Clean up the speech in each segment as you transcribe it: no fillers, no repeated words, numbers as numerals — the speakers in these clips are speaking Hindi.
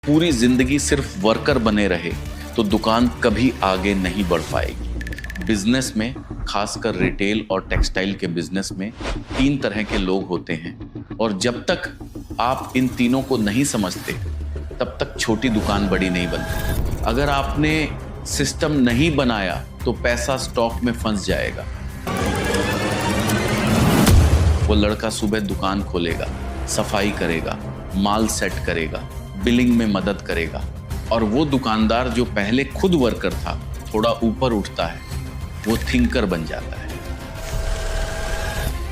पूरी जिंदगी सिर्फ वर्कर बने रहे तो दुकान कभी आगे नहीं बढ़ पाएगी। बिजनेस में, खासकर रिटेल और टेक्सटाइल के बिजनेस में 3 तरह के लोग होते हैं और जब तक आप इन तीनों को नहीं समझते तब तक छोटी दुकान बड़ी नहीं बनती। अगर आपने सिस्टम नहीं बनाया तो पैसा स्टॉक में फंस जाएगा। वो लड़का सुबह दुकान खोलेगा, सफाई करेगा, माल सेट करेगा, बिलिंग में मदद करेगा और वो दुकानदार जो पहले खुद वर्कर था थोड़ा ऊपर उठता है, वो थिंकर बन जाता है।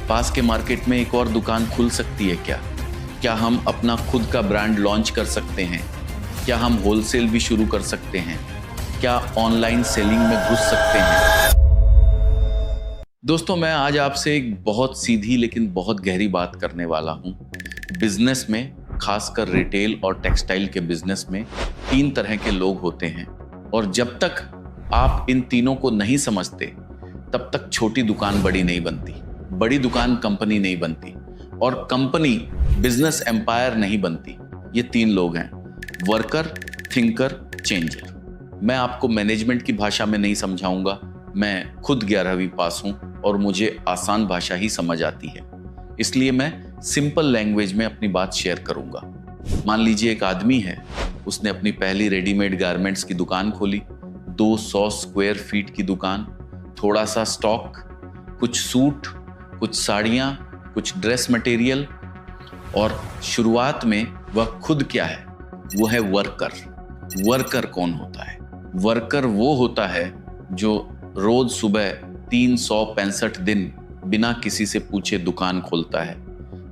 पास के मार्केट में एक और दुकान खुल सकती है क्या? क्या हम अपना खुद का ब्रांड लॉन्च कर सकते हैं? क्या हम होलसेल भी शुरू कर सकते हैं? क्या ऑनलाइन सेलिंग में घुस सकते हैं? दोस्तों, मैं आज आपसे एक बहुत सीधी लेकिन बहुत गहरी बात करने वाला हूं। बिजनेस में, खासकर रिटेल और टेक्सटाइल के बिजनेस में 3 तरह के लोग होते हैं और जब तक आप इन तीनों को नहीं समझते तब तक छोटी दुकान बड़ी नहीं बनती, बड़ी दुकान कंपनी नहीं बनती और कंपनी बिजनेस एम्पायर नहीं बनती। ये 3 लोग हैं, वर्कर, थिंकर, चेंजर। मैं आपको मैनेजमेंट की भाषा में नहीं समझाऊंगा। मैं खुद 11वीं पास हूं और मुझे आसान भाषा ही समझ आती है, इसलिए मैं सिंपल लैंग्वेज में अपनी बात शेयर करूंगा। मान लीजिए एक आदमी है, उसने अपनी पहली रेडीमेड गारमेंट्स की दुकान खोली, 200 स्क्वायर फीट की दुकान, थोड़ा सा स्टॉक, कुछ सूट, कुछ साड़ियाँ, कुछ ड्रेस मटेरियल और शुरुआत में वह खुद क्या है? वो है वर्कर। वर्कर कौन होता है? वर्कर वो होता है जो रोज सुबह 365 दिन बिना किसी से पूछे दुकान खोलता है,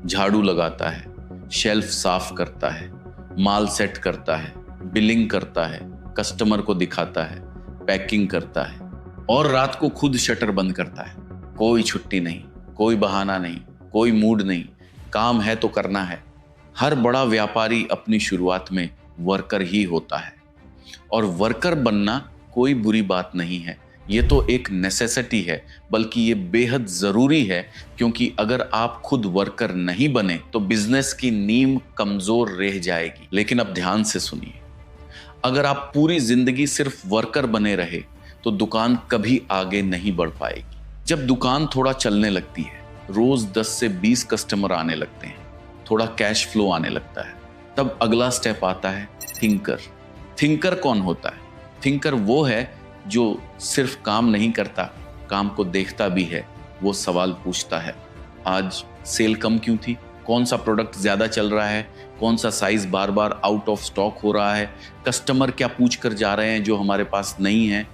झाड़ू लगाता है, शेल्फ साफ करता है, माल सेट करता है, बिलिंग करता है, कस्टमर को दिखाता है, पैकिंग करता है और रात को खुद शटर बंद करता है। कोई छुट्टी नहीं, कोई बहाना नहीं, कोई मूड नहीं, काम है तो करना है। हर बड़ा व्यापारी अपनी शुरुआत में वर्कर ही होता है और वर्कर बनना कोई बुरी बात नहीं है। ये तो एक नेसेसिटी है, बल्कि ये बेहद जरूरी है, क्योंकि अगर आप खुद वर्कर नहीं बने तो बिजनेस की नींव कमजोर रह जाएगी। लेकिन अब ध्यान से सुनिए, अगर आप पूरी जिंदगी सिर्फ वर्कर बने रहे तो दुकान कभी आगे नहीं बढ़ पाएगी। जब दुकान थोड़ा चलने लगती है, रोज 10 से 20 कस्टमर आने लगते हैं, थोड़ा कैश फ्लो आने लगता है, तब अगला स्टेप आता है थिंकर। थिंकर कौन होता है? थिंकर वो है जो सिर्फ काम नहीं करता, काम को देखता भी है। वो सवाल पूछता है, आज सेल कम क्यों थी? कौन सा प्रोडक्ट ज्यादा चल रहा है? कौन सा size bar bar out of stock हो रहा है? कस्टमर क्या पूछ कर जा रहे हैं जो हमारे पास नहीं है?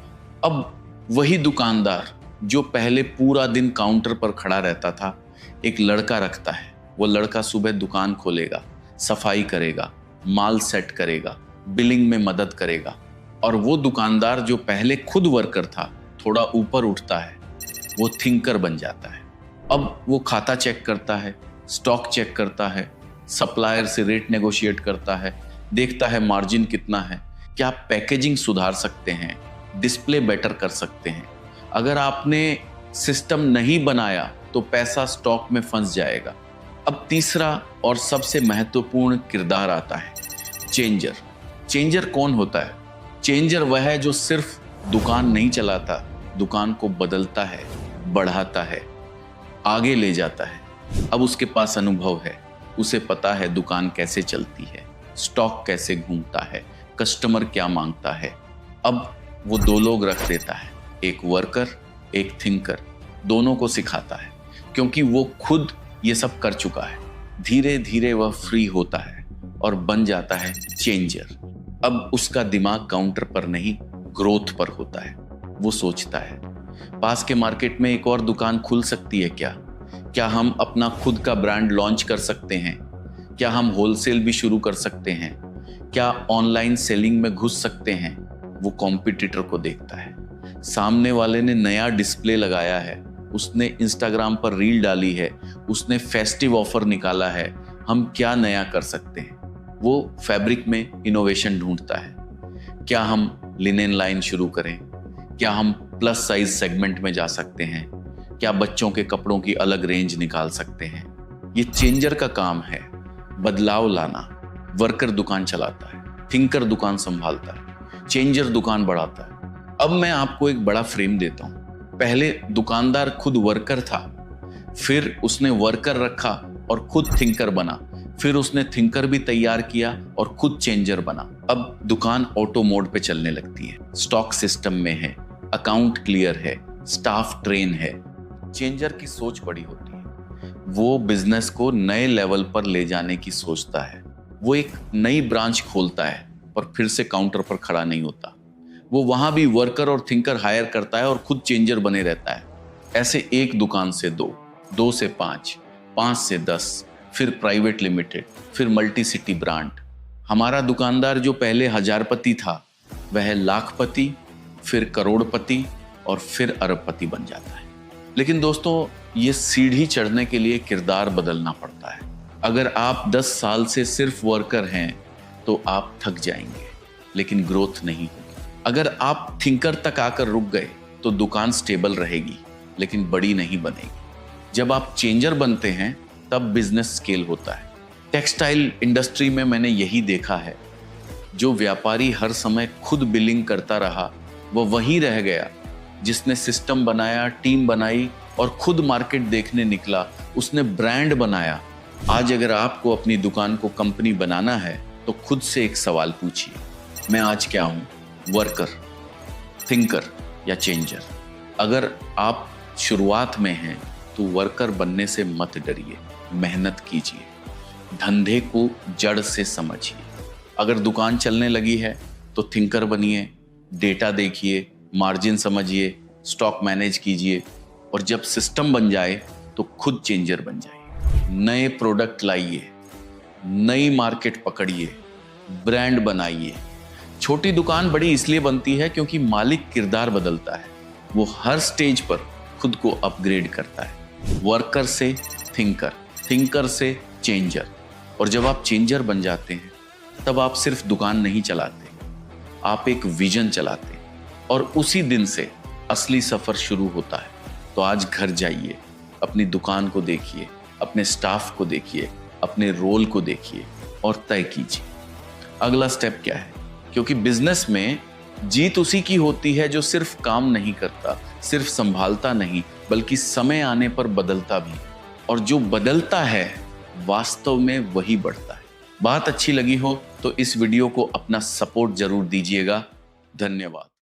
अब वही दुकानदार जो पहले पूरा दिन काउंटर पर खड़ा रहता था, एक लड़का रखता है। वो लड़का सुबह दुकान खोलेगा, सफाई करेगा, माल सेट करेगा, बिलिंग में मदद करेगा और वो दुकानदार जो पहले खुद वर्कर था थोड़ा ऊपर उठता है, वो थिंकर बन जाता है। अब वो खाता चेक करता है, स्टॉक चेक करता है, सप्लायर से रेट नेगोशिएट करता है, देखता है मार्जिन कितना है, क्या पैकेजिंग सुधार सकते हैं, डिस्प्ले बेटर कर सकते हैं। अगर आपने सिस्टम नहीं बनाया तो पैसा स्टॉक में फंस जाएगा। अब तीसरा और सबसे महत्वपूर्ण किरदार आता है चेंजर। चेंजर कौन होता है? चेंजर वह है जो सिर्फ दुकान नहीं चलाता, दुकान को बदलता है, बढ़ाता है, आगे ले जाता है। अब उसके पास अनुभव है, उसे पता है दुकान कैसे चलती है, स्टॉक कैसे घूमता है, कस्टमर क्या मांगता है। अब वो 2 लोग रख देता है, एक वर्कर, एक थिंकर, दोनों को सिखाता है, क्योंकि वो खुद ये सब कर चुका है। धीरे धीरे वह फ्री होता है और बन जाता है चेंजर। अब उसका दिमाग काउंटर पर नहीं, ग्रोथ पर होता है। वो सोचता है, पास के मार्केट में एक और दुकान खुल सकती है क्या? क्या हम अपना खुद का ब्रांड लॉन्च कर सकते हैं? क्या हम होलसेल भी शुरू कर सकते हैं? क्या ऑनलाइन सेलिंग में घुस सकते हैं? वो कॉम्पिटिटर को देखता है, सामने वाले ने नया डिस्प्ले लगाया है, उसने इंस्टाग्राम पर रील डाली है, उसने फेस्टिव ऑफर निकाला है, हम क्या नया कर सकते हैं? वो फैब्रिक में इनोवेशन ढूंढता है। क्या हम लिनेन लाइन शुरू करें? क्या हम प्लस साइज सेगमेंट में जा सकते हैं? क्या बच्चों के कपड़ों की अलग रेंज निकाल सकते हैं? ये चेंजर का काम है, बदलाव लाना। वर्कर दुकान चलाता है, थिंकर दुकान संभालता है, चेंजर दुकान बढ़ाता है। अब मैं आपको एक बड़ा फ्रेम देता हूं। पहले दुकानदार खुद वर्कर था, फिर उसने वर्कर रखा और खुद थिंकर बना, फिर उसने थिंकर भी तैयार किया और खुद चेंजर बना। अब दुकान ऑटो मोड पे चलने लगती है, स्टॉक सिस्टम में है, अकाउंट क्लियर है, स्टाफ ट्रेन है। चेंजर की सोच बड़ी होती है, वो बिजनेस को नए लेवल पर ले जाने की सोचता है। वो एक नई ब्रांच खोलता है और फिर से काउंटर पर खड़ा नहीं होता। वो वहां भी वर्कर और थिंकर हायर करता है और खुद चेंजर बने रहता है। ऐसे एक दुकान से 2, 2 से 5, 5 से 10, फिर प्राइवेट लिमिटेड, फिर मल्टी सिटी ब्रांड। हमारा दुकानदार जो पहले हजारपति था, वह लाखपति, फिर करोड़पति और फिर अरबपति बन जाता है। लेकिन दोस्तों, ये सीढ़ी चढ़ने के लिए किरदार बदलना पड़ता है। अगर आप 10 साल से सिर्फ वर्कर हैं तो आप थक जाएंगे, लेकिन ग्रोथ नहीं होगी। अगर आप थिंकर तक आकर रुक गए तो दुकान स्टेबल रहेगी, लेकिन बड़ी नहीं बनेगी। जब आप चेंजर बनते हैं तब बिजनेस स्केल होता है। टेक्सटाइल इंडस्ट्री में मैंने यही देखा है। जो व्यापारी हर समय खुद बिलिंग करता रहा, वो वहीं रह गया। जिसने सिस्टम बनाया, टीम बनाई और खुद मार्केट देखने निकला, उसने ब्रांड बनाया। आज अगर आपको अपनी दुकान को कंपनी बनाना है तो खुद से एक सवाल पूछिए, मैं आज क्या हूं, वर्कर, थिंकर या चेंजर? अगर आप शुरुआत में हैं तो वर्कर बनने से मत डरिए, मेहनत कीजिए, धंधे को जड़ से समझिए। अगर दुकान चलने लगी है तो थिंकर बनिए, डेटा देखिए, मार्जिन समझिए, स्टॉक मैनेज कीजिए, और जब सिस्टम बन जाए तो खुद चेंजर बन जाइए। नए प्रोडक्ट लाइए, नई मार्केट पकड़िए, ब्रांड बनाइए। छोटी दुकान बड़ी इसलिए बनती है क्योंकि मालिक किरदार बदलता है। वो हर स्टेज पर खुद को अपग्रेड करता है, वर्कर से थिंकर, थिंकर से चेंजर। और जब आप चेंजर बन जाते हैं तब आप सिर्फ दुकान नहीं चलाते, आप एक विजन चलाते हैं, और उसी दिन से असली सफर शुरू होता है। तो आज घर जाइए, अपनी दुकान को देखिए, अपने स्टाफ को देखिए, अपने रोल को देखिए और तय कीजिए अगला स्टेप क्या है। क्योंकि बिजनेस में जीत उसी की होती है जो सिर्फ काम नहीं करता, सिर्फ संभालता नहीं, बल्कि समय आने पर बदलता भी। और जो बदलता है वास्तव में वही बढ़ता है। बात अच्छी लगी हो तो इस वीडियो को अपना सपोर्ट जरूर दीजिएगा। धन्यवाद।